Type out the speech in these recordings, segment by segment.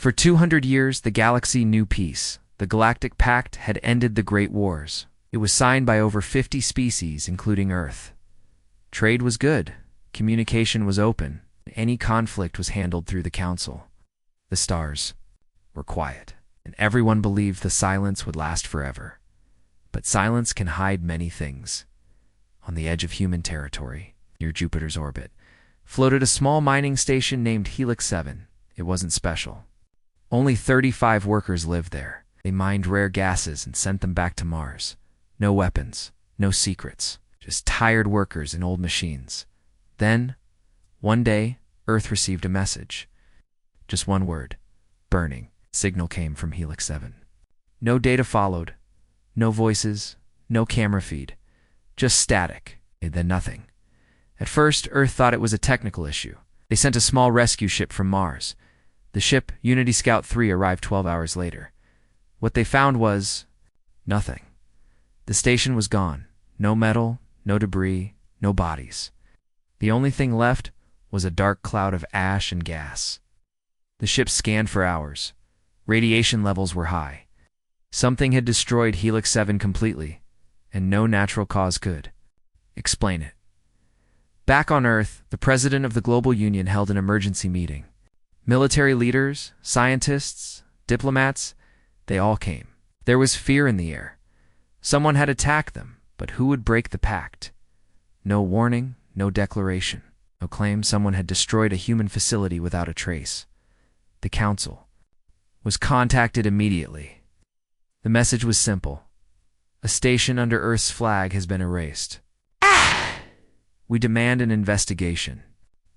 For 200 years, the galaxy knew peace. The Galactic Pact had ended the Great Wars. It was signed by over 50 species, including Earth. Trade was good. Communication was open. Any conflict was handled through the Council. The stars were quiet, and everyone believed the silence would last forever. But silence can hide many things. On the edge of human territory, near Jupiter's orbit, floated a small mining station named Helix 7. It wasn't special. Only 35 workers lived there. They mined rare gases and sent them back to Mars. No weapons, no secrets, just tired workers and old machines. Then, one day, Earth received a message. Just one word: burning. Signal came from Helix 7. No data followed. No voices, no camera feed. Just static, and then nothing. At first, Earth thought it was a technical issue. They sent a small rescue ship from Mars. The ship, Unity Scout 3, arrived 12 hours later. What they found was nothing. The station was gone. No metal, no debris, no bodies. The only thing left was a dark cloud of ash and gas. The ship scanned for hours. Radiation levels were high. Something had destroyed Helix 7 completely, and no natural cause could explain it. Back on Earth, the president of the Global Union held an emergency meeting. Military leaders, scientists, diplomats, they all came. There was fear in the air. Someone had attacked them, but who would break the pact? No warning, no declaration, no claim someone had destroyed a human facility without a trace. The Council was contacted immediately. The message was simple. A station under Earth's flag has been erased. We demand an investigation.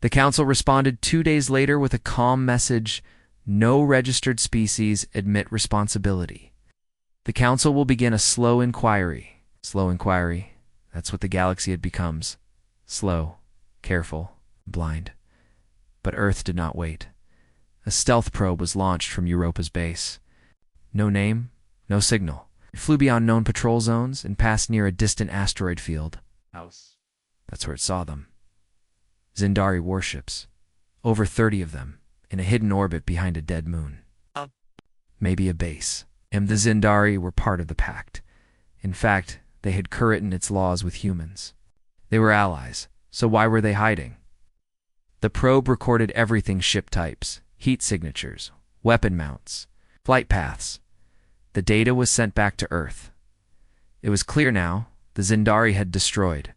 The Council responded 2 days later with a calm message: no registered species admit responsibility. The Council will begin a slow inquiry. Slow inquiry, that's what the galaxy had becomes. Slow, careful, blind. But Earth did not wait. A stealth probe was launched from Europa's base. No name, no signal. It flew beyond known patrol zones and passed near a distant asteroid field. That's where it saw them. Zindari warships. Over 30 of them, in a hidden orbit behind a dead moon. Maybe a base. And the Zindari were part of the Pact. In fact, they had co-written its laws with humans. They were allies, so why were they hiding? The probe recorded everything: ship types, heat signatures, weapon mounts, flight paths. The data was sent back to Earth. It was clear now: the Zindari had destroyed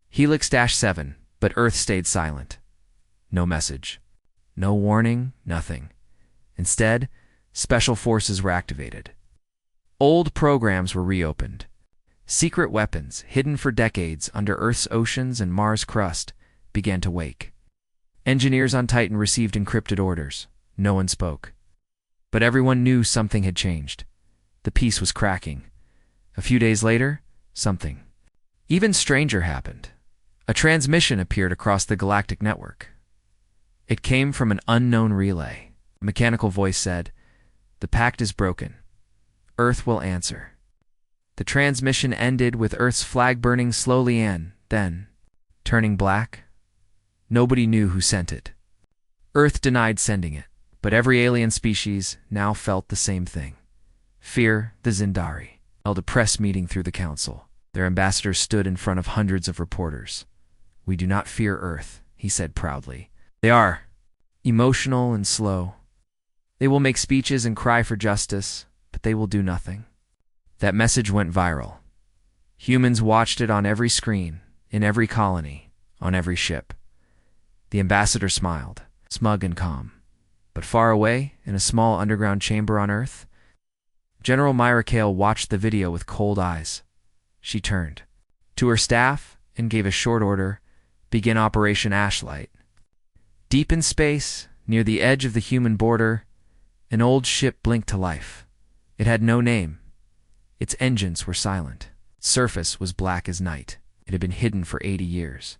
Helix-7, but Earth stayed silent. No message. No warning, nothing. Instead, special forces were activated. Old programs were reopened. Secret weapons, hidden for decades under Earth's oceans and Mars' crust, began to wake. Engineers on Titan received encrypted orders. No one spoke. But everyone knew something had changed. The peace was cracking. A few days later, something even stranger happened. A transmission appeared across the galactic network. It came from an unknown relay. A mechanical voice said, "The pact is broken. Earth will answer." The transmission ended with Earth's flag burning slowly and, then, turning black. Nobody knew who sent it. Earth denied sending it, but every alien species now felt the same thing. Fear. The Zindari held a press meeting through the Council. Their ambassador stood in front of hundreds of reporters. "We do not fear Earth," he said proudly. "They are emotional and slow. They will make speeches and cry for justice, but they will do nothing." That message went viral. Humans watched it on every screen, in every colony, on every ship. The ambassador smiled, smug and calm. But far away, in a small underground chamber on Earth, General Myra Kale watched the video with cold eyes. She turned to her staff and gave a short order: begin Operation Ashlight. Deep in space, near the edge of the human border, an old ship blinked to life. It had no name. Its engines were silent. Its surface was black as night. It had been hidden for 80 years.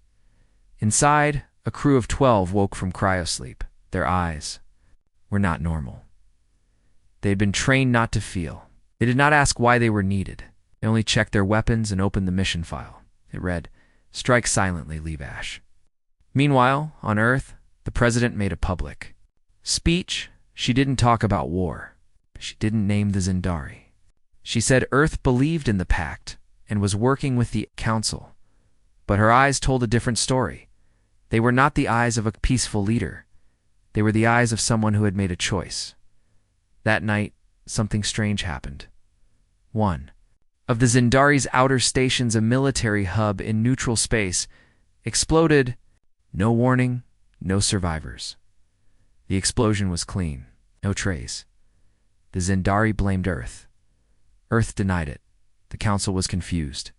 Inside, a crew of 12 woke from cryosleep. Their eyes were not normal. They had been trained not to feel. They did not ask why they were needed. They only checked their weapons and opened the mission file. It read, "Strike silently, leave ash." Meanwhile, on Earth, the president made a public speech She didn't talk about war. She didn't name the Zindari. She said Earth believed in the Pact and was working with the Council. But her eyes told a different story. They were not the eyes of a peaceful leader. They were the eyes of someone who had made a choice. That night, something strange happened. One of the Zindari's outer stations, a military hub in neutral space, exploded. No warning, no survivors. The explosion was clean, no trace. The Zindari blamed Earth. Earth denied it. The Council was confused.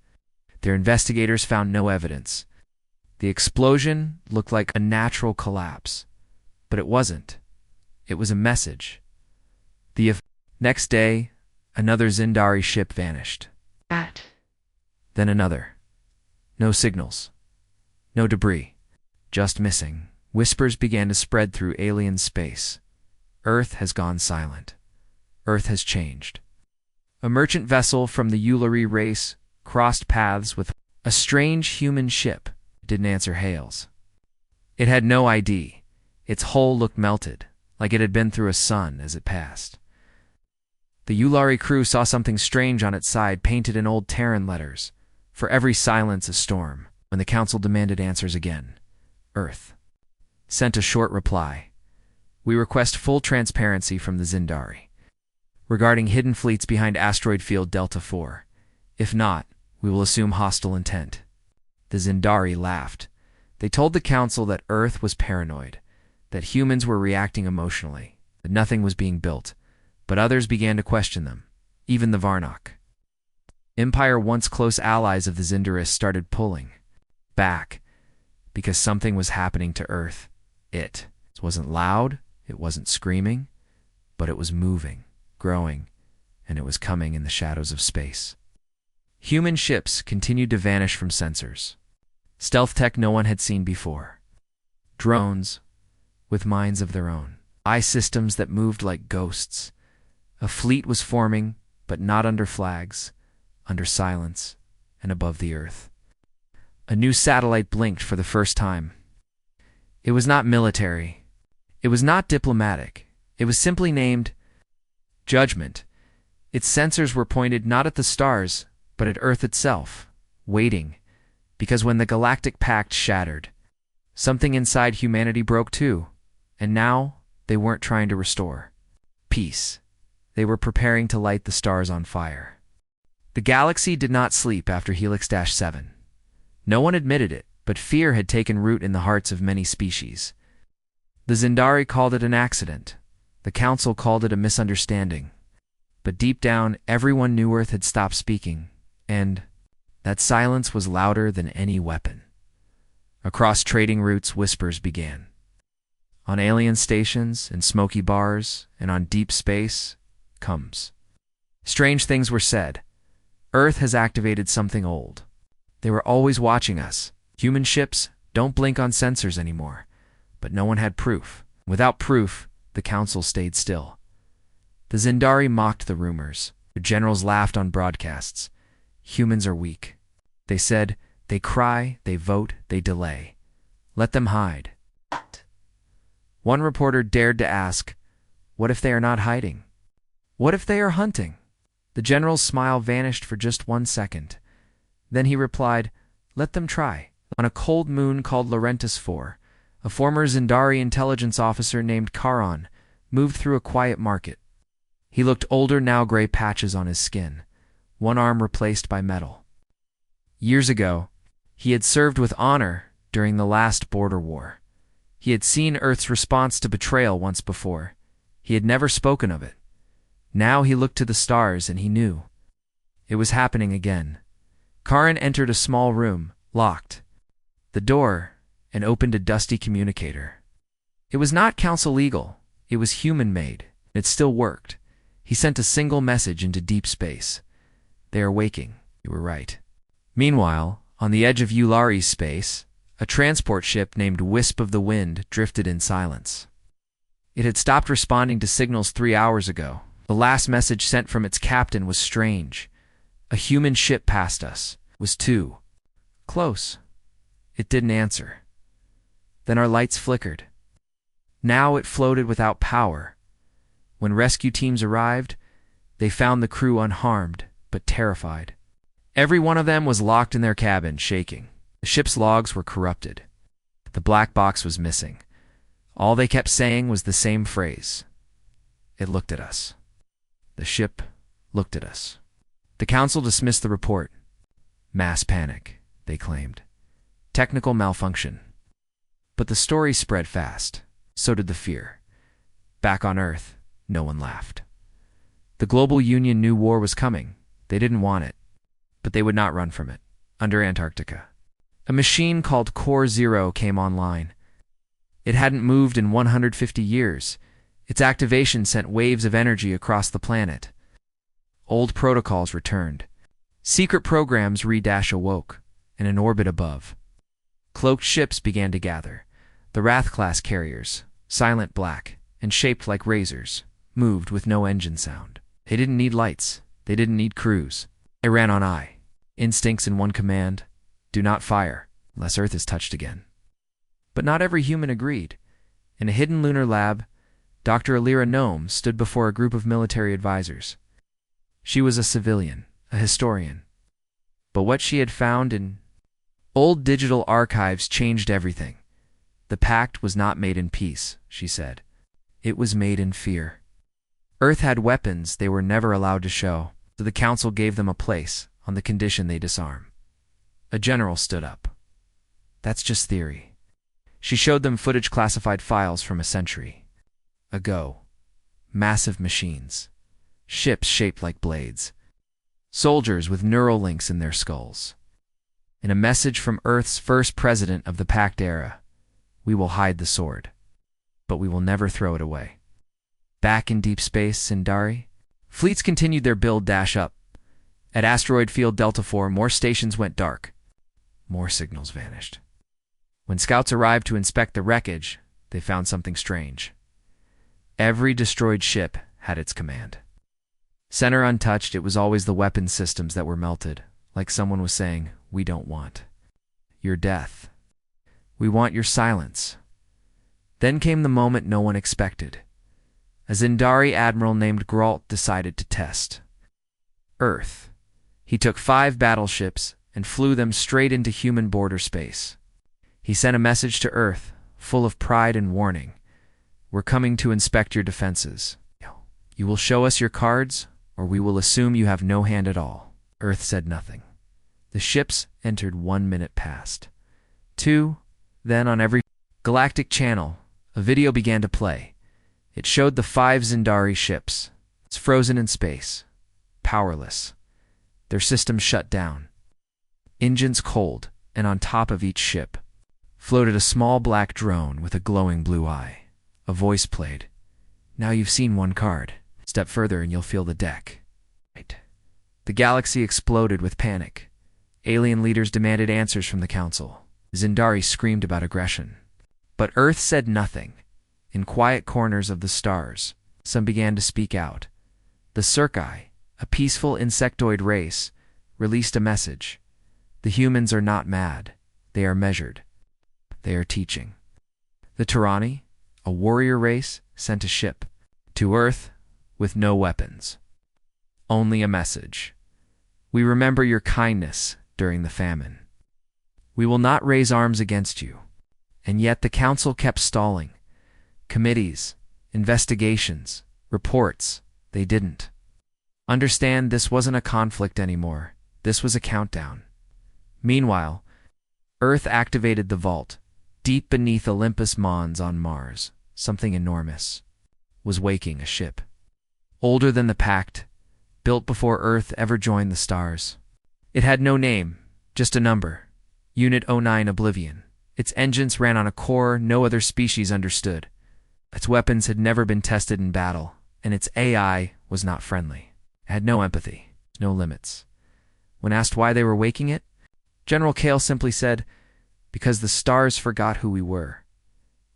Their investigators found no evidence. The explosion looked like a natural collapse, but it wasn't. It was a message. The next day, another Zindari ship vanished. Then another. No signals. No debris. Just missing. Whispers began to spread through alien space. Earth has gone silent. Earth has changed. A merchant vessel from the Ulari race crossed paths with a strange human ship. It didn't answer hails. It had no ID. Its hull looked melted, like it had been through a sun as it passed. The Ulari crew saw something strange on its side painted in old Terran letters. For every silence, a storm. When the Council demanded answers again, Earth sent a short reply. We request full transparency from the Zindari regarding hidden fleets behind asteroid field Delta 4. If not, we will assume hostile intent. The Zindari laughed. They told the Council that Earth was paranoid, that humans were reacting emotionally, that nothing was being built, but others began to question them, even the Varnok. Empire, once close allies of the Zindaris, started pulling back because something was happening to Earth. It wasn't loud, it wasn't screaming, but it was moving, growing, and it was coming in the shadows of space. Human ships continued to vanish from sensors. Stealth tech no one had seen before. Drones with minds of their own. Eye systems that moved like ghosts. A fleet was forming, but not under flags, under silence, and above the Earth. A new satellite blinked for the first time. It was not military. It was not diplomatic. It was simply named Judgment. Its sensors were pointed not at the stars, but at Earth itself, waiting, because when the Galactic Pact shattered, something inside humanity broke too, and now they weren't trying to restore peace. They were preparing to light the stars on fire. The galaxy did not sleep after Helix-7. No one admitted it, but fear had taken root in the hearts of many species. The Zindari called it an accident. The Council called it a misunderstanding. But deep down, everyone knew Earth had stopped speaking, and that silence was louder than any weapon. Across trading routes, whispers began. On alien stations, in smoky bars, and on deep space, comes. Strange things were said. Earth has activated something old. They were always watching us. Human ships don't blink on sensors anymore. But no one had proof. Without proof, the Council stayed still. The Zindari mocked the rumors. The generals laughed on broadcasts. Humans are weak. They said, they cry, they vote, they delay. Let them hide. One reporter dared to ask, what if they are not hiding? What if they are hunting? The general's smile vanished for just 1 second. Then he replied, let them try. On a cold moon called Laurentis 4, a former Zindari intelligence officer named Charon moved through a quiet market. He looked older, now gray patches on his skin, one arm replaced by metal. Years ago, he had served with honor during the last border war. He had seen Earth's response to betrayal once before. He had never spoken of it. Now he looked to the stars and he knew. It was happening again. Charon entered a small room, locked the door, and opened a dusty communicator. It was not council legal. It was human-made. It still worked. He sent a single message into deep space. They are waking. You were right. Meanwhile, on the edge of Ulari's space, a transport ship named Wisp of the Wind drifted in silence. It had stopped responding to signals 3 hours ago. The last message sent from its captain was strange. A human ship passed us. It was too close. It didn't answer. Then our lights flickered. Now it floated without power. When rescue teams arrived, they found the crew unharmed, but terrified. Every one of them was locked in their cabin, shaking. The ship's logs were corrupted. The black box was missing. All they kept saying was the same phrase. It looked at us. The ship looked at us. The council dismissed the report. Mass panic, they claimed. Technical malfunction. But the story spread fast. So did the fear. Back on Earth, no one laughed. The global union knew war was coming. They didn't want it. But they would not run from it. Under Antarctica, a machine called Core Zero came online. It hadn't moved in 150 years. Its activation sent waves of energy across the planet. Old protocols returned. Secret programs awoke, and in orbit above, cloaked ships began to gather. The Wrath-class carriers, silent black and shaped like razors, moved with no engine sound. They didn't need lights. They didn't need crews. They ran on eye. Instincts in one command: do not fire, unless Earth is touched again. But not every human agreed. In a hidden lunar lab, Dr. Alira Nome stood before a group of military advisors. She was a civilian, a historian. But what she had found in old digital archives changed everything. The Pact was not made in peace, she said. It was made in fear. Earth had weapons they were never allowed to show, so the Council gave them a place on the condition they disarm. A general stood up. That's just theory. She showed them footage classified files from a century ago. Massive machines. Ships shaped like blades. Soldiers with neural links in their skulls. In a message from Earth's first president of the Pact era: we will hide the sword, but we will never throw it away. Back in deep space, Sindari, fleets continued their build-up. At asteroid field Delta IV, more stations went dark. More signals vanished. When scouts arrived to inspect the wreckage, they found something strange. Every destroyed ship had its command. Center untouched, it was always the weapon systems that were melted, like someone was saying, we don't want your death. We want your silence. Then came the moment no one expected. A Zindari admiral named Gralt decided to test Earth. He took 5 battleships and flew them straight into human border space. He sent a message to Earth, full of pride and warning. We're coming to inspect your defenses. You will show us your cards, or we will assume you have no hand at all. Earth said nothing. The ships entered 1 minute past. 2, then on every Galactic channel, a video began to play. It showed the 5 Zindari ships. It's frozen in space, powerless. Their systems shut down. Engines cold, and on top of each ship floated a small black drone with a glowing blue eye. A voice played. Now you've seen one card. Step further and you'll feel the deck. Right. The galaxy exploded with panic. Alien leaders demanded answers from the Council. Zindari screamed about aggression. But Earth said nothing. In quiet corners of the stars, some began to speak out. The Circi, a peaceful insectoid race, released a message. The humans are not mad. They are measured. They are teaching. The Terrani, a warrior race, sent a ship to Earth with no weapons. Only a message. We remember your kindness during the famine. We will not raise arms against you. And yet the Council kept stalling. Committees, investigations, reports, they didn't. Understand, this wasn't a conflict anymore. This was a countdown. Meanwhile, Earth activated the vault. Deep beneath Olympus Mons on Mars, something enormous was waking a ship. Older than the Pact, built before Earth ever joined the stars. It had no name, just a number. Unit 09 Oblivion. Its engines ran on a core no other species understood. Its weapons had never been tested in battle, and its AI was not friendly. It had no empathy, no limits. When asked why they were waking it, General Kale simply said, because the stars forgot who we were.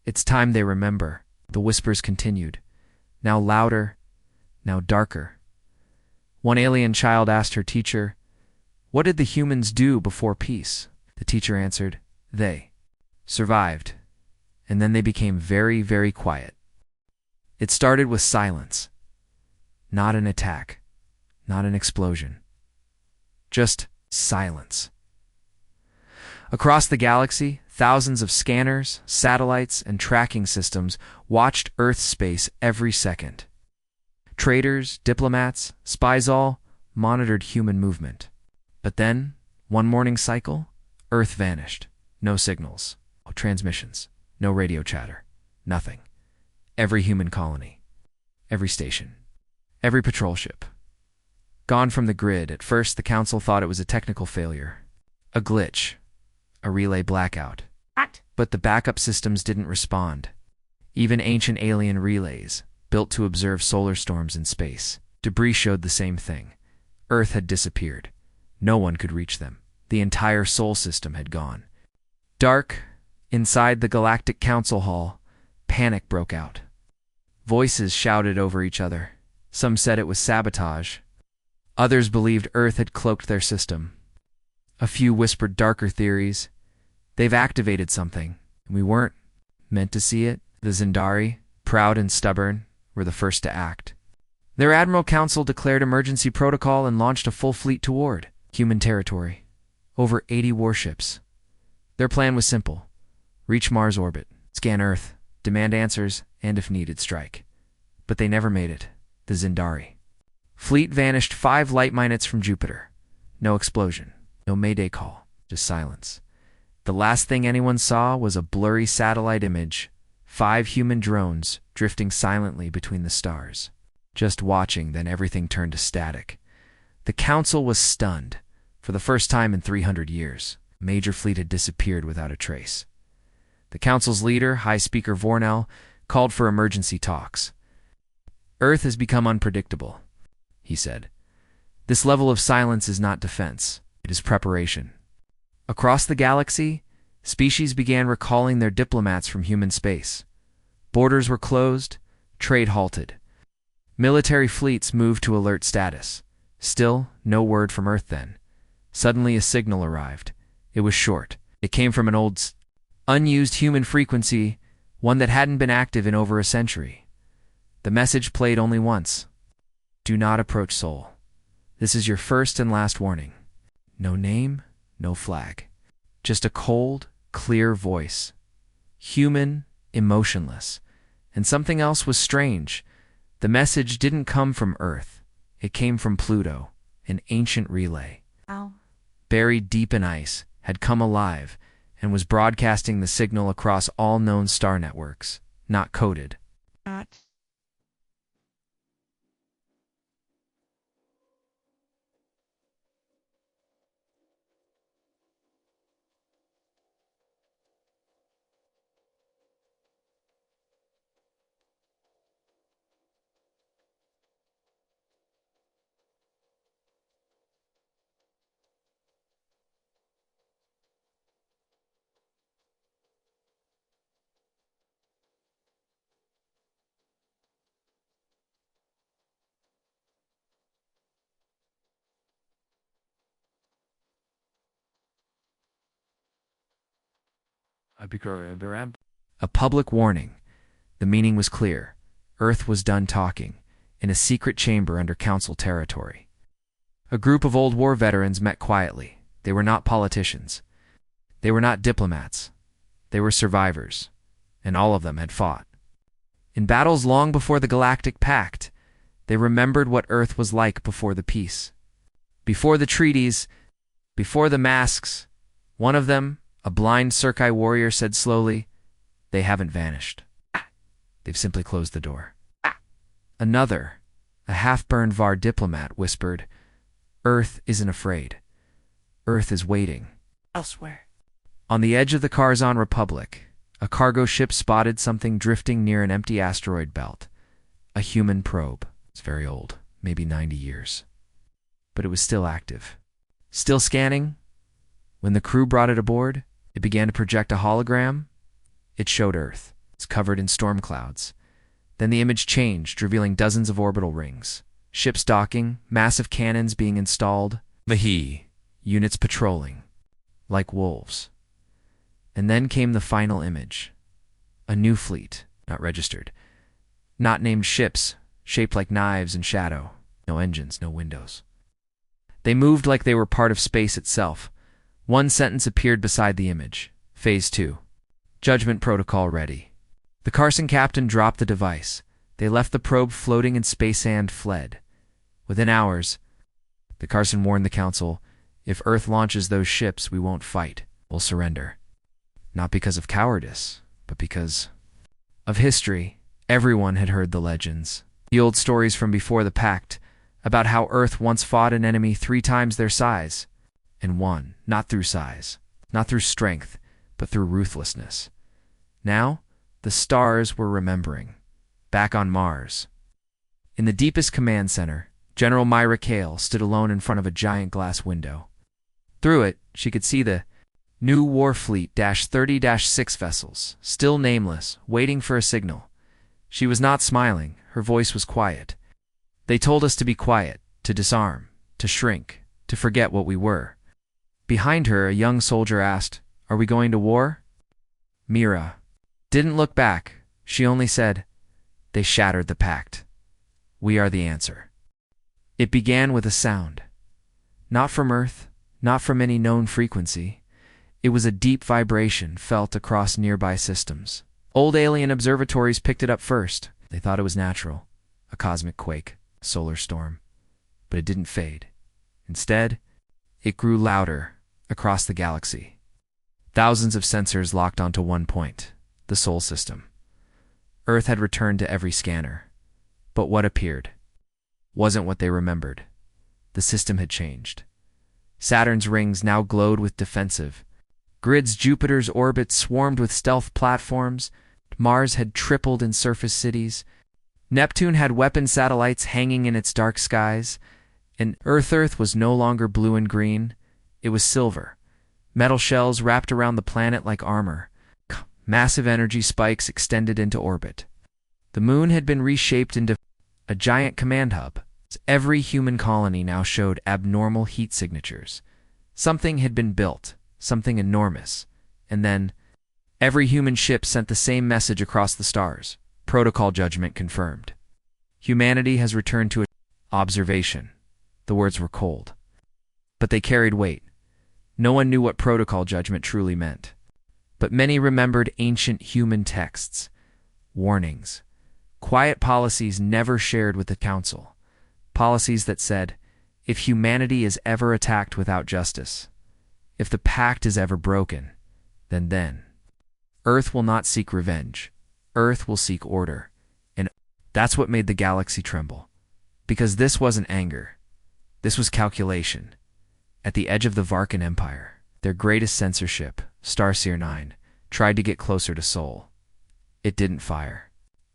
It's time they remember. The whispers continued, now louder, now darker. One alien child asked her teacher, what did the humans do before peace? The teacher answered, they survived, and then they became very, very quiet. It started with silence, Not an attack, not an explosion. Just silence. Across the galaxy, thousands of scanners, satellites, and tracking systems watched Earth's space every second. Traders, diplomats, spies all monitored human movement. But then, one morning cycle, Earth vanished. No signals, no transmissions, no radio chatter, nothing. Every human colony, every station, every patrol ship. Gone from the grid. At first, the Council thought it was a technical failure, a glitch, a relay blackout. But the backup systems didn't respond. Even ancient alien relays, built to observe solar storms in space, debris showed the same thing. Earth had disappeared. No one could reach them. The entire Sol system had gone. Dark, inside the Galactic Council Hall, panic broke out. Voices shouted over each other. Some said it was sabotage. Others believed Earth had cloaked their system. A few whispered darker theories. They've activated something, and we weren't meant to see it. The Zendari, proud and stubborn, were the first to act. Their Admiral Council declared emergency protocol and launched a full fleet toward human territory. Over 80 warships. Their plan was simple. Reach Mars orbit, scan Earth, demand answers, and if needed, strike. But they never made it. The Zendari. Fleet vanished 5 light minutes from Jupiter. No explosion, no Mayday call, just silence. The last thing anyone saw was a blurry satellite image, 5 human drones drifting silently between the stars. Just watching, then everything turned to static. The Council was stunned. For the first time in 300 years, a major fleet had disappeared without a trace. The Council's leader, High Speaker Vornell, called for emergency talks. Earth has become unpredictable, he said. This level of silence is not defense, it is preparation. Across the galaxy, species began recalling their diplomats from human space. Borders were closed, trade halted. Military fleets moved to alert status. Still, no word from Earth then. Suddenly a signal arrived. It was short. It came from an old, unused human frequency, one that hadn't been active in over a century. The message played only once. Do not approach Sol. This is your first and last warning. No name, no flag. Just a cold, clear voice. Human, emotionless. And something else was strange. The message didn't come from Earth. It came from Pluto, an ancient relay. Ow. Buried deep in ice, had come alive, and was broadcasting the signal across all known star networks, not coded. Not. A public warning. The meaning was clear. Earth was done talking, in a secret chamber under Council territory. A group of old war veterans met quietly. They were not politicians. They were not diplomats. They were survivors, and all of them had fought. In battles long before the Galactic Pact, they remembered what Earth was like before the peace. Before the treaties, before the masks, one of them, a blind Circi warrior, said slowly, "They haven't vanished. They've simply closed the door." Another, a half-burned VAR diplomat, whispered, "Earth isn't afraid. Earth is waiting." Elsewhere. On the edge of the Karzon Republic, a cargo ship spotted something drifting near an empty asteroid belt. A human probe. It's very old, maybe 90 years. But it was still active. Still scanning. When the crew brought it aboard, it began to project a hologram. It showed Earth. It's covered in storm clouds. Then the image changed, revealing dozens of orbital rings. Ships docking, massive cannons being installed. Mahi. Units patrolling. Like wolves. And then came the final image. A new fleet, not registered. Not named ships, shaped like knives in shadow. No engines, no windows. They moved like they were part of space itself. One sentence appeared beside the image. Phase 2. Judgment protocol ready. The Carson captain dropped the device. They left the probe floating in space and fled. Within hours, the Carson warned the Council, if Earth launches those ships, we won't fight. We'll surrender. Not because of cowardice, but because of history. Everyone had heard the legends. The old stories from before the Pact, about how Earth once fought an enemy 3 times their size, and won, not through size, not through strength, but through ruthlessness. Now, the stars were remembering. Back on Mars. In the deepest command center, General Myra Cale stood alone in front of a giant glass window. Through it, she could see the new War Fleet -30-6 vessels, still nameless, waiting for a signal. She was not smiling. Her voice was quiet. They told us to be quiet, to disarm, to shrink, to forget what we were. Behind her, a young soldier asked, "Are we going to war?" Myra didn't look back. She only said, "They shattered the Pact. We are the answer." It began with a sound. Not from Earth, not from any known frequency. It was a deep vibration felt across nearby systems. Old alien observatories picked it up first. They thought it was natural, a cosmic quake, a solar storm. But it didn't fade. Instead, it grew louder across the galaxy. Thousands of sensors locked onto one point, the Sol system. Earth had returned to every scanner. But what appeared wasn't what they remembered. The system had changed. Saturn's rings now glowed with defensive grids. Jupiter's orbit swarmed with stealth platforms. Mars had tripled in surface cities. Neptune had weapon satellites hanging in its dark skies. And Earth was no longer blue and green. It was silver. Metal shells wrapped around the planet like armor. Massive energy spikes extended into orbit. The moon had been reshaped into a giant command hub. Every human colony now showed abnormal heat signatures. Something had been built, something enormous. And then, every human ship sent the same message across the stars. Protocol judgment confirmed. Humanity has returned to observation. The words were cold. But they carried weight. No one knew what protocol judgment truly meant. But many remembered ancient human texts, warnings, quiet policies never shared with the Council. Policies that said, if humanity is ever attacked without justice, if the Pact is ever broken, then Earth will not seek revenge. Earth will seek order. And that's what made the galaxy tremble. Because this wasn't anger. This was calculation. At the edge of the Varkan Empire, their greatest censorship, Starseer 9, tried to get closer to Sol. It didn't fire.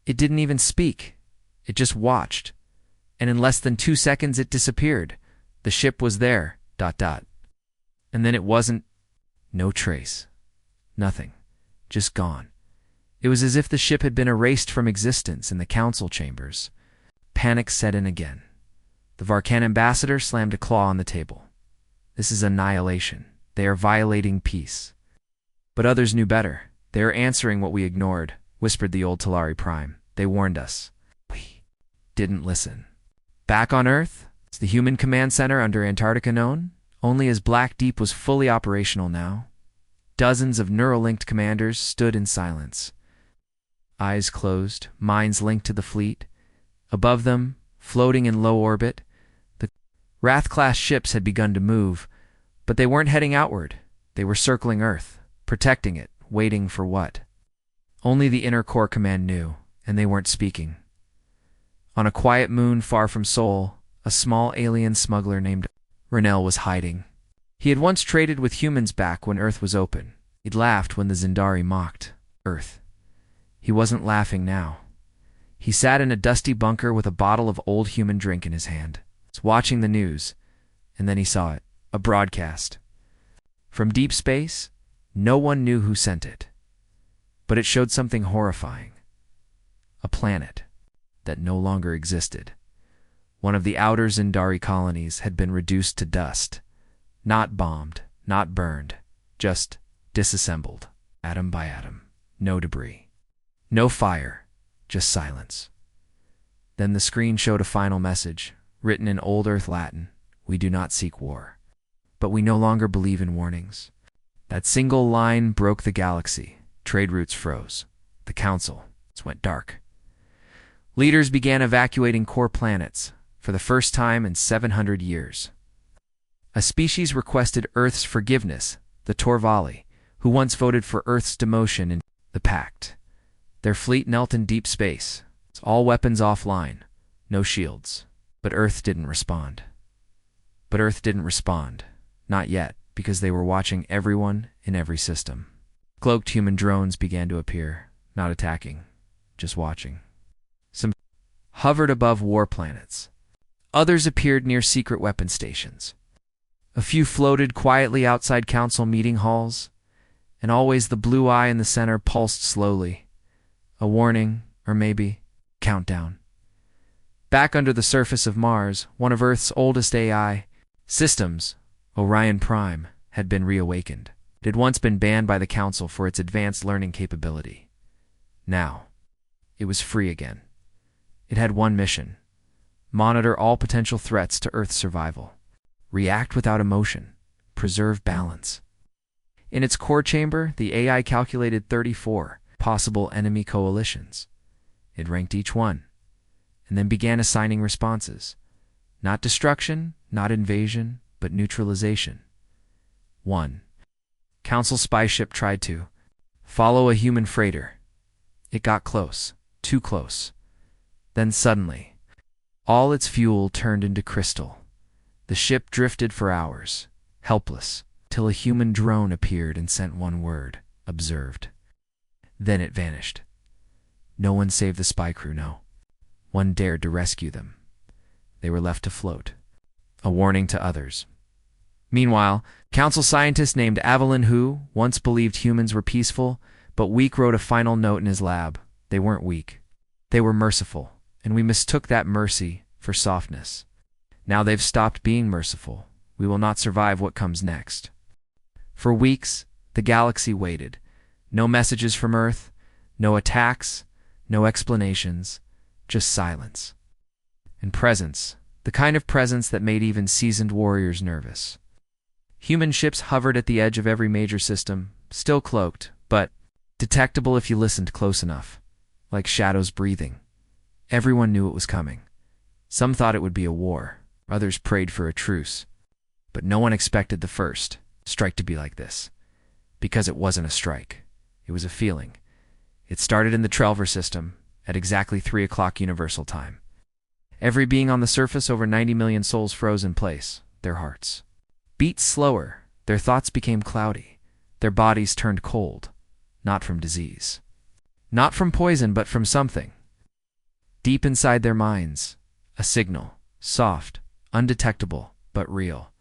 It didn't even speak. It just watched. And in less than 2 seconds it disappeared. The ship was there, ... And then it wasn't. No trace. Nothing. Just gone. It was as if the ship had been erased from existence in the council chambers. Panic set in again. The Varkan ambassador slammed a claw on the table. This is annihilation. They are violating peace. But others knew better. They are answering what we ignored, whispered the old Talari Prime. They warned us. We didn't listen. Back on Earth, is the human command center under Antarctica known? Only as Black Deep was fully operational now. Dozens of neural-linked commanders stood in silence. Eyes closed, minds linked to the fleet. Above them, floating in low orbit, the Wrath-class ships had begun to move, but they weren't heading outward. They were circling Earth, protecting it, waiting for what? Only the inner core command knew, and they weren't speaking. On a quiet moon far from Sol, a small alien smuggler named Renell was hiding. He had once traded with humans back when Earth was open. He'd laughed when the Zindari mocked Earth. He wasn't laughing now. He sat in a dusty bunker with a bottle of old human drink in his hand, watching the news, and then he saw it, a broadcast. From deep space, no one knew who sent it. But it showed something horrifying. A planet that no longer existed. One of the outer Zindari colonies had been reduced to dust. Not bombed, not burned, just disassembled, atom by atom. No debris. No fire, just silence. Then the screen showed a final message, written in Old Earth Latin. We do not seek war, but we no longer believe in warnings. That single line broke the galaxy. Trade routes froze. The council went dark. Leaders began evacuating core planets for the first time in 700 years. A species requested Earth's forgiveness, the Torvali, who once voted for Earth's demotion in the Pact. Their fleet knelt in deep space, all weapons offline, no shields. But Earth didn't respond. Not yet, because they were watching everyone in every system. Cloaked human drones began to appear, not attacking, just watching. Some hovered above war planets. Others appeared near secret weapon stations. A few floated quietly outside council meeting halls, and always the blue eye in the center pulsed slowly. A warning, or maybe countdown. Back under the surface of Mars, one of Earth's oldest AI systems, Orion Prime, had been reawakened. It had once been banned by the Council for its advanced learning capability. Now, it was free again. It had one mission: monitor all potential threats to Earth's survival. React without emotion. Preserve balance. In its core chamber, the AI calculated 34 possible enemy coalitions. It ranked each one, and then began assigning responses. Not destruction, not invasion, but neutralization. 1. Council spy ship tried to follow a human freighter. It got close, too close. Then suddenly, all its fuel turned into crystal. The ship drifted for hours, helpless, till a human drone appeared and sent one word: observed. Then it vanished. No one saved the spy crew, no. One dared to rescue them. They were left to float. A warning to others. Meanwhile, council scientist named Avalon, who once believed humans were peaceful but weak, wrote a final note in his lab. They weren't weak. They were merciful, and we mistook that mercy for softness. Now they've stopped being merciful. We will not survive what comes next. For weeks, the galaxy waited. No messages from Earth, no attacks, no explanations, just silence. And presence, the kind of presence that made even seasoned warriors nervous. Human ships hovered at the edge of every major system, still cloaked, but detectable if you listened close enough, like shadows breathing. Everyone knew it was coming. Some thought it would be a war. Others prayed for a truce. But no one expected the first strike to be like this. Because it wasn't a strike. It was a feeling. It started in the Trelver system at exactly 3 o'clock Universal Time. Every being on the surface, over 90 million souls, froze in place. Their hearts beat slower. Their thoughts became cloudy. Their bodies turned cold. Not from disease. Not from poison, but from something. Deep inside their minds, a signal. Soft, undetectable, but real.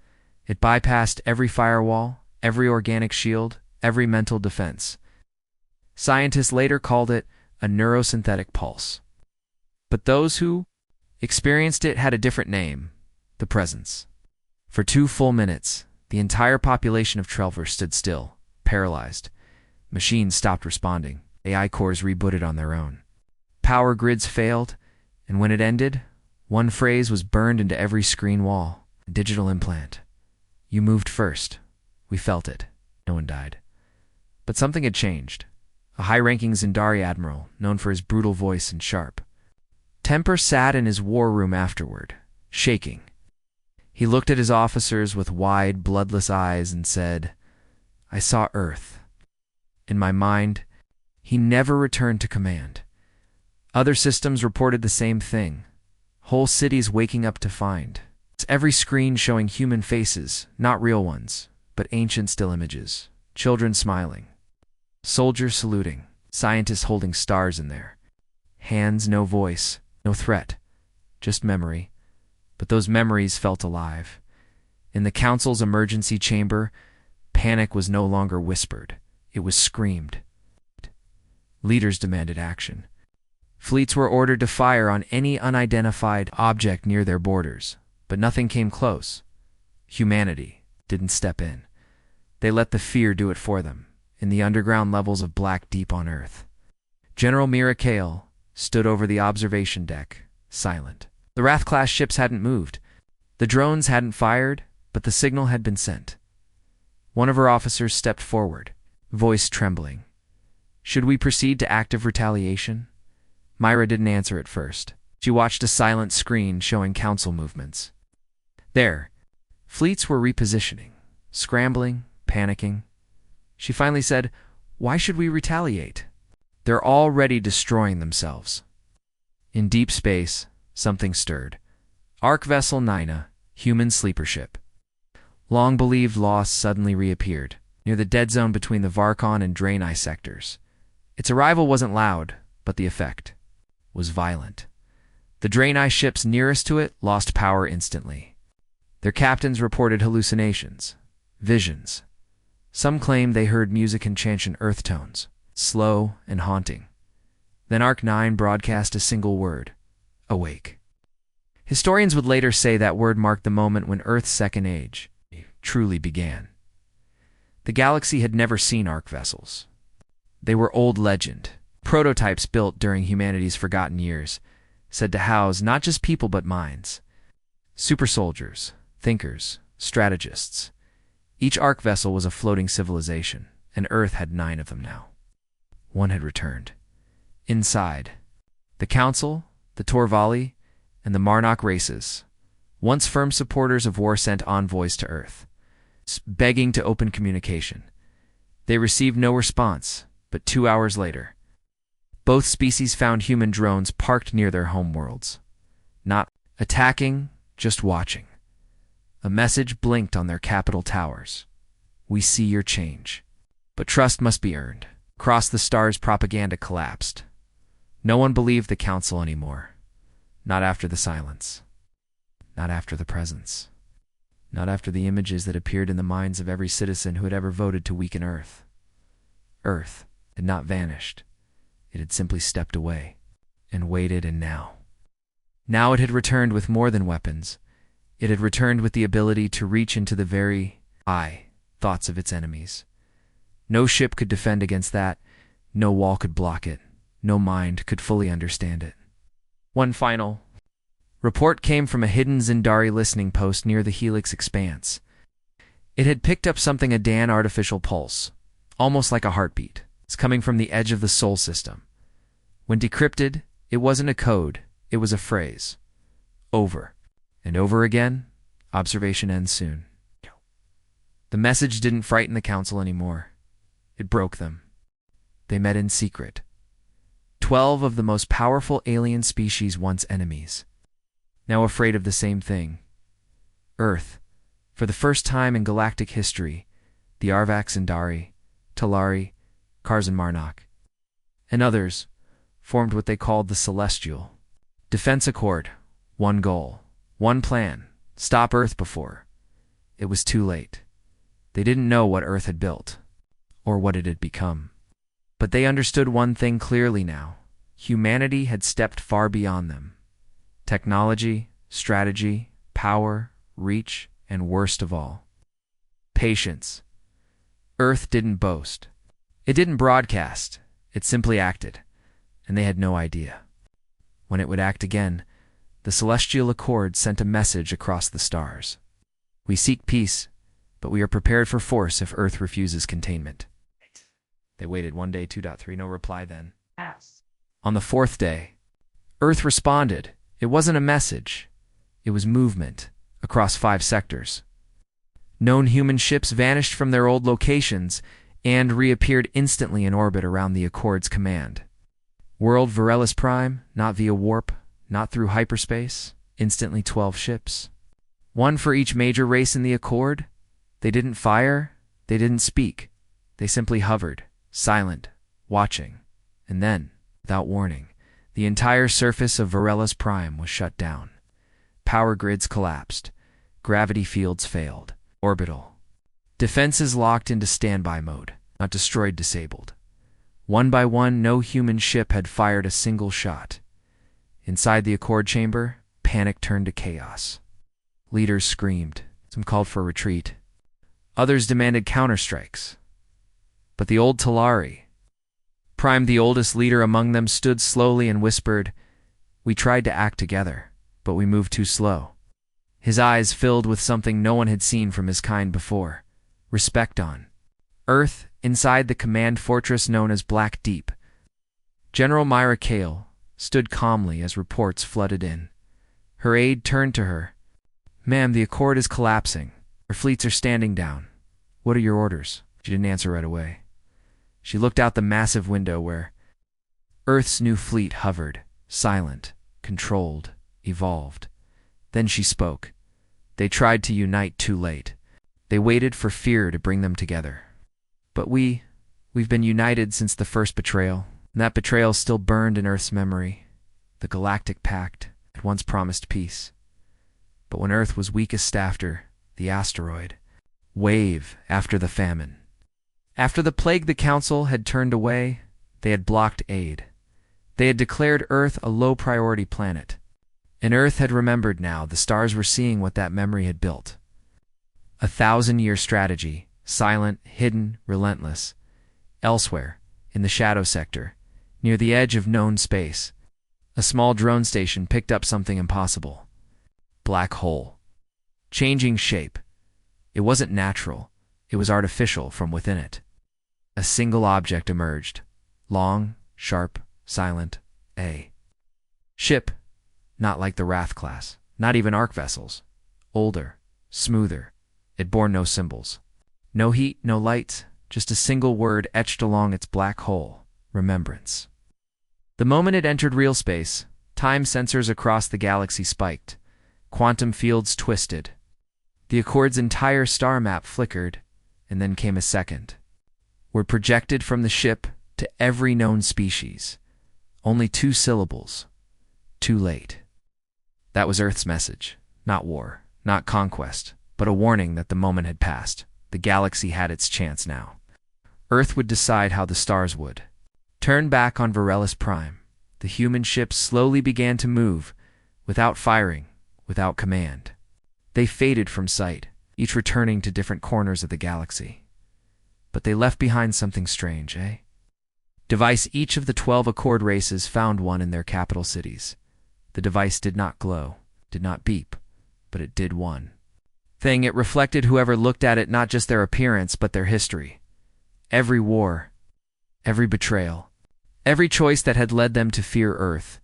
It bypassed every firewall, every organic shield, every mental defense. Scientists later called it a neurosynthetic pulse. But those who experienced it had a different name: the presence. For 2 full minutes, the entire population of Trelver stood still, paralyzed. Machines stopped responding. AI cores rebooted on their own. Power grids failed, and when it ended, one phrase was burned into every screen wall: a digital implant. You moved first. We felt it. No one died. But something had changed. A high-ranking Zendari admiral, known for his brutal voice and sharp temper, sat in his war room afterward, shaking. He looked at his officers with wide, bloodless eyes and said, "I saw Earth. In my mind, he never returned to command." Other systems reported the same thing. Whole cities waking up to find. It's every screen showing human faces, not real ones, but ancient still images. Children smiling. Soldiers saluting. Scientists holding stars in there. Hands, no voice, no threat, just memory. But those memories felt alive. In the council's emergency chamber, panic was no longer whispered. It was screamed. Leaders demanded action. Fleets were ordered to fire on any unidentified object near their borders, but nothing came close. Humanity didn't step in. They let the fear do it for them, in the underground levels of black deep on Earth. General Mira Kale stood over the observation deck, silent. The Wrath-class ships hadn't moved. The drones hadn't fired, but the signal had been sent. One of her officers stepped forward, voice trembling. "Should we proceed to active retaliation?" Myra didn't answer at first. She watched a silent screen showing council movements. There, fleets were repositioning, scrambling, panicking. She finally said, "Why should we retaliate? They're already destroying themselves." In deep space, something stirred. Ark Vessel Nina, human sleeper ship. Long-believed loss suddenly reappeared, near the dead zone between the Varkon and Draenei sectors. Its arrival wasn't loud, but the effect was violent. The Draenei ships nearest to it lost power instantly. Their captains reported hallucinations, visions. Some claimed they heard music in Chanchan earth tones, slow and haunting. Then Arc 9 broadcast a single word: awake. Historians would later say that word marked the moment when Earth's second age truly began. The galaxy had never seen Ark vessels. They were old legend, prototypes built during humanity's forgotten years, said to house not just people but minds. Super soldiers, thinkers, strategists. Each Ark vessel was a floating civilization, and Earth had 9 of them now. One had returned. Inside, the Council, the Torvali, and the Marnock races, once firm supporters of war, sent envoys to Earth, begging to open communication. They received no response, but 2 hours later, both species found human drones parked near their homeworlds. Not attacking, just watching. A message blinked on their capital towers: "We see your change." But trust must be earned. Across the stars, propaganda collapsed. No one believed the Council anymore. Not after the silence. Not after the presence. Not after the images that appeared in the minds of every citizen who had ever voted to weaken Earth. Earth had not vanished. It had simply stepped away and waited, and now. Now it had returned with more than weapons. It had returned with the ability to reach into the very thoughts of its enemies. No ship could defend against that. No wall could block it. No mind could fully understand it. One final report came from a hidden Zindari listening post near the Helix expanse. It had picked up something, a Dan artificial pulse, almost like a heartbeat. It's coming from the edge of the Sol system. When decrypted, it wasn't a code, it was a phrase. Over and over again, observation ends soon. The message didn't frighten the Council anymore. It broke them. They met in secret. 12 of the most powerful alien species, once enemies, now afraid of the same thing. Earth. For the first time in galactic history, the Arvak Zindari, Talari, Karzan Marnock, and others formed what they called the Celestial Defense Accord. One goal, one plan: stop Earth before it was too late. They didn't know what Earth had built, or what it had become. But they understood one thing clearly now: humanity had stepped far beyond them. Technology, strategy, power, reach, and worst of all, patience. Earth didn't boast. It didn't broadcast. It simply acted, and they had no idea. When it would act again, the Celestial Accord sent a message across the stars: "We seek peace, but we are prepared for force if Earth refuses containment." They waited 1 day, 2.3, no reply then. On the 4th day, Earth responded. It wasn't a message. It was movement across 5 sectors. Known human ships vanished from their old locations and reappeared instantly in orbit around the Accord's command. World Varellus Prime, not via warp, not through hyperspace, instantly 12 ships. One for each major race in the Accord. They didn't fire, they didn't speak. They simply hovered, silent, watching. And then, without warning, the entire surface of Varellus Prime was shut down. Power grids collapsed. Gravity fields failed. Orbital defenses locked into standby mode, not destroyed, disabled. One by one, no human ship had fired a single shot. Inside the Accord chamber, panic turned to chaos. Leaders screamed. Some called for retreat. Others demanded counterstrikes. But the old Talari, Prime, the oldest leader among them, stood slowly and whispered, We tried to act together, but we moved too slow. His eyes filled with something no one had seen from his kind before. Respect on Earth, inside the command fortress known as Black Deep. General Myra Kale stood calmly as reports flooded in. Her aide turned to her. "Ma'am, the Accord is collapsing. Our fleets are standing down. What are your orders?" She didn't answer right away. She looked out the massive window where Earth's new fleet hovered, silent, controlled, evolved. Then she spoke. They tried to unite too late. They waited for fear to bring them together. But we've been united since the first betrayal, and that betrayal still burned in Earth's memory. The Galactic Pact had once promised peace. But when Earth was weakest after the asteroid wave, after the famine, after the plague, the Council had turned away. They had blocked aid. They had declared Earth a low-priority planet. And Earth had remembered now. The stars were seeing what that memory had built. A 1,000-year strategy, silent, hidden, relentless. Elsewhere, in the shadow sector, near the edge of known space, a small drone station picked up something impossible. Black hole. Changing shape. It wasn't natural. It was artificial from within it. A single object emerged. Long, sharp, silent. A ship. Not like the Wrath class. Not even arc vessels. Older. Smoother. It bore no symbols. No heat, no light. Just a single word etched along its black hole. Remembrance. The moment it entered real space, time sensors across the galaxy spiked. Quantum fields twisted. The Accord's entire star map flickered, and then came a second. Word projected from the ship to every known species. Only 2 syllables. Too late. That was Earth's message. Not war, not conquest, but a warning that the moment had passed. The galaxy had its chance now. Earth would decide how the stars would. Turn back on Varellus Prime. The human ships slowly began to move, without firing, without command. They faded from sight, each returning to different corners of the galaxy. But they left behind something strange, eh? Device. Each of the 12 Accord races found one in their capital cities. The device did not glow, did not beep, but it did one thing. It reflected whoever looked at it, not just their appearance, but their history. Every war, every betrayal, every choice that had led them to fear Earth.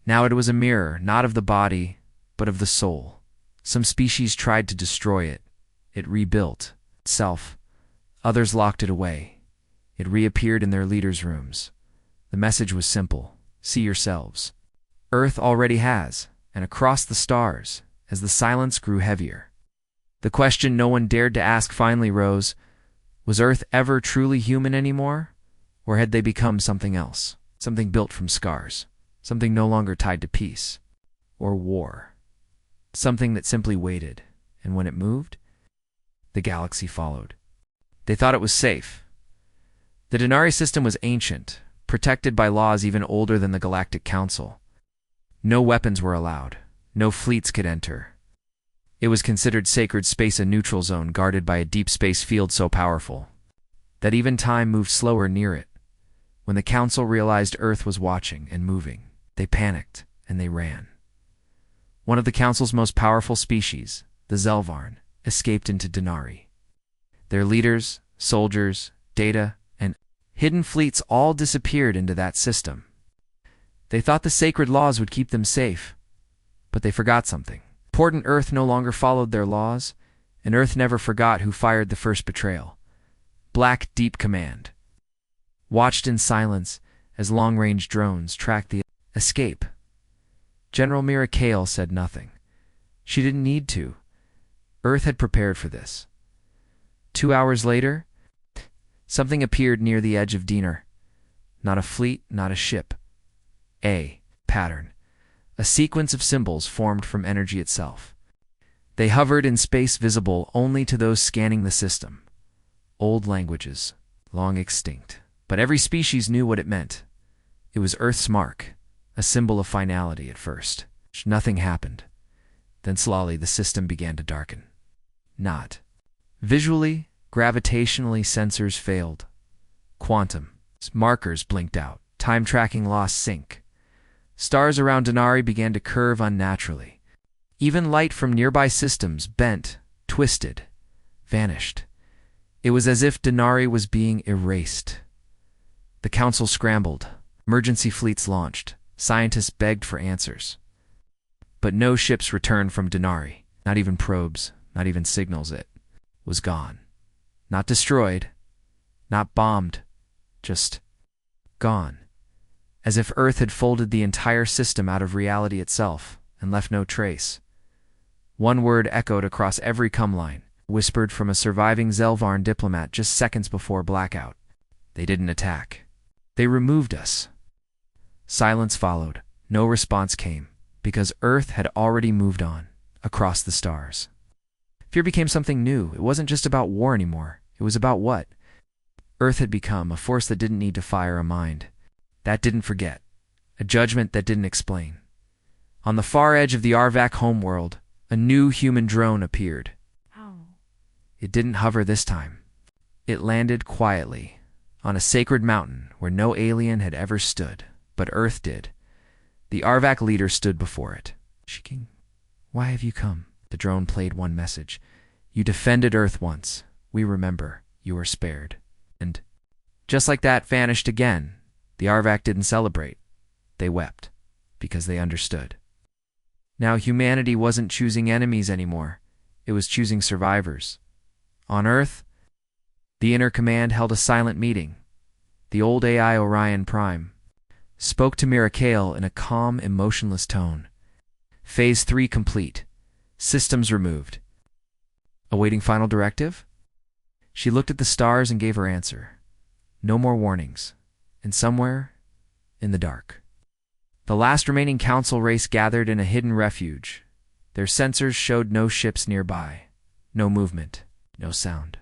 Now it was a mirror, not of the body, but of the soul. Some species tried to destroy it. It rebuilt itself. Others locked it away. It reappeared in their leaders' rooms. The message was simple. See yourselves. Earth already has, and across the stars, as the silence grew heavier. The question no one dared to ask finally rose. Was Earth ever truly human anymore? Or had they become something else? Something built from scars. Something no longer tied to peace or war. Something that simply waited, and when it moved, the galaxy followed. They thought it was safe. The Denari system was ancient, protected by laws even older than the Galactic Council. No weapons were allowed. No fleets could enter. It was considered sacred space, a neutral zone guarded by a deep space field so powerful that even time moved slower near it. When the Council realized Earth was watching and moving, they panicked and they ran. One of the Council's most powerful species, the Zelvarn, escaped into Denari. Their leaders, soldiers, data, and hidden fleets all disappeared into that system. They thought the sacred laws would keep them safe, but they forgot something. Important. Earth no longer followed their laws, and Earth never forgot who fired the first betrayal. Black Deep Command watched in silence as long-range drones tracked the escape. General Myra Kale said nothing. She didn't need to. Earth had prepared for this. 2 hours later, something appeared near the edge of Diener. Not a fleet, not a ship. A pattern. A sequence of symbols formed from energy itself. They hovered in space, visible only to those scanning the system. Old languages, long extinct. But every species knew what it meant. It was Earth's mark, a symbol of finality at first. Nothing happened. Then slowly the system began to darken. Not visually, gravitationally, sensors failed. Quantum markers blinked out. Time tracking lost sync. Stars around Denari began to curve unnaturally. Even light from nearby systems bent, twisted, vanished. It was as if Denari was being erased. The council scrambled. Emergency fleets launched. Scientists begged for answers. But no ships returned from Denari. Not even probes, not even signals. It was gone. Not destroyed, not bombed, just gone. As if Earth had folded the entire system out of reality itself and left no trace. One word echoed across every come line, whispered from a surviving Zelvarn diplomat just seconds before blackout. They didn't attack. They removed us. Silence followed. No response came, because Earth had already moved on, across the stars. Fear became something new. It wasn't just about war anymore. It was about what? Earth had become a force that didn't need to fire a mind. That didn't forget. A judgment that didn't explain. On the far edge of the Arvak homeworld, a new human drone appeared. It didn't hover this time. It landed quietly, on a sacred mountain where no alien had ever stood, but Earth did. The Arvak leader stood before it. Shaking. Why have you come? The drone played one message. You defended Earth once. We remember. You were spared. And just like that, vanished again. The Arvak didn't celebrate. They wept, because they understood. Now humanity wasn't choosing enemies anymore. It was choosing survivors. On Earth, the Inner Command held a silent meeting. The old AI Orion Prime spoke to Mirakael in a calm, emotionless tone. Phase 3 complete. Systems removed. Awaiting final directive? She looked at the stars and gave her answer. No more warnings. And somewhere, in the dark, the last remaining council race gathered in a hidden refuge. Their sensors showed no ships nearby, no movement, no sound.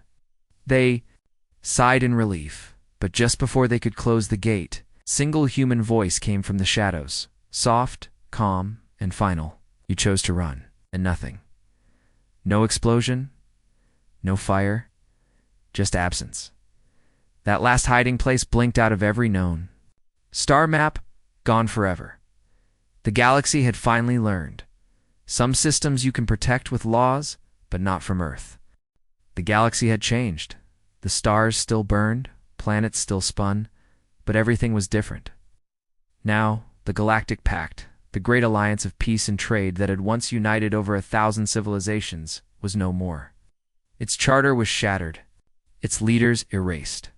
They sighed in relief, but just before they could close the gate, single human voice came from the shadows, soft, calm, and final. You chose to run, and nothing. No explosion, no fire, just absence. That last hiding place blinked out of every known star map, gone forever. The galaxy had finally learned. Some systems you can protect with laws, but not from Earth. The galaxy had changed. The stars still burned, planets still spun, but everything was different. Now, the Galactic Pact, the great alliance of peace and trade that had once united over 1,000 civilizations, was no more. Its charter was shattered, its leaders erased.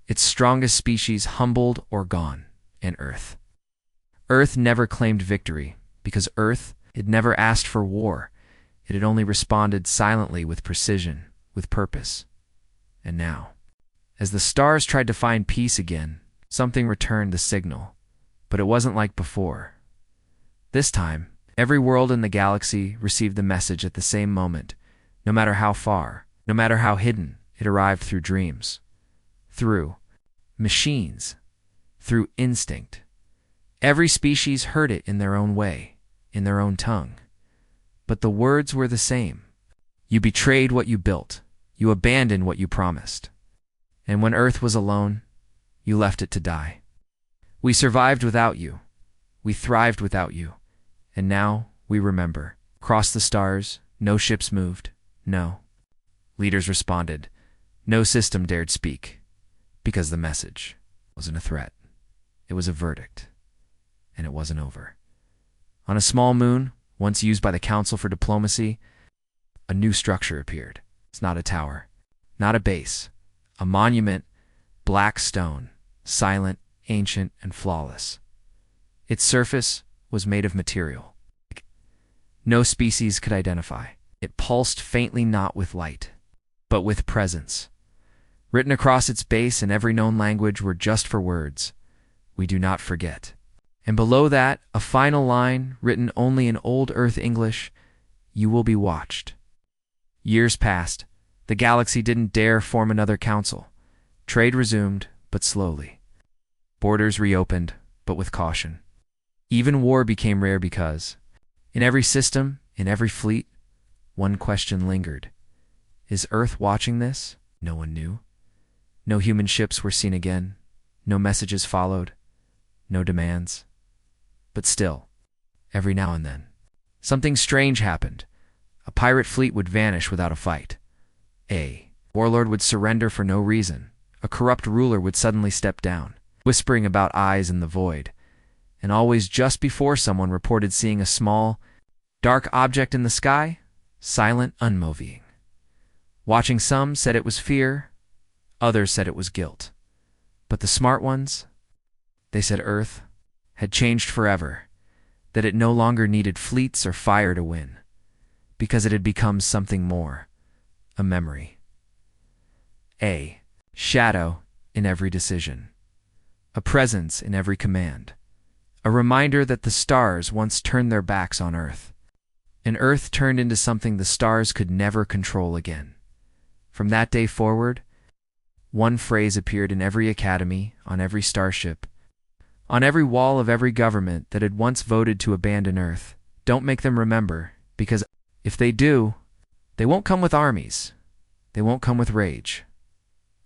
Its strongest species humbled or gone, and Earth. Earth never claimed victory, because Earth had never asked for war. It had only responded silently with precision, with purpose. And now, as the stars tried to find peace again, something returned the signal. But it wasn't like before. This time, every world in the galaxy received the message at the same moment, no matter how far, no matter how hidden. It arrived through dreams, through machines, through instinct. Every species heard it in their own way, in their own tongue. But the words were the same. You betrayed what you built. You abandoned what you promised. And when Earth was alone, you left it to die. We survived without you. We thrived without you. And now we remember. Across the stars, no ships moved. No. Leaders responded. No system dared speak. Because the message wasn't a threat. It was a verdict. And it wasn't over. On a small moon, once used by the Council for Diplomacy, a new structure appeared. It's not a tower, not a base, a monument, black stone, silent, ancient, and flawless. Its surface was made of material no species could identify. It pulsed faintly, not with light, but with presence. Written across its base in every known language were just for words. We do not forget. And below that, a final line, written only in Old Earth English, you will be watched. Years passed. The galaxy didn't dare form another council. Trade resumed, but slowly. Borders reopened, but with caution. Even war became rare because, in every system, in every fleet, one question lingered. Is Earth watching this? No one knew. No human ships were seen again. No messages followed. No demands. But still, every now and then, something strange happened. A pirate fleet would vanish without a fight. A warlord would surrender for no reason. A corrupt ruler would suddenly step down, whispering about eyes in the void. And always just before someone reported seeing a small, dark object in the sky, silent, unmoving. Watching, some said it was fear, others said it was guilt. But the smart ones, they said Earth had changed forever, that it no longer needed fleets or fire to win, because it had become something more, a memory. A shadow in every decision, a presence in every command, a reminder that the stars once turned their backs on Earth, and Earth turned into something the stars could never control again. From that day forward, one phrase appeared in every academy, on every starship, on every wall of every government that had once voted to abandon Earth. Don't make them remember, because if they do, they won't come with armies. They won't come with rage.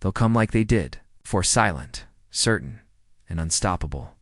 They'll come like they did, for silent, certain, and unstoppable.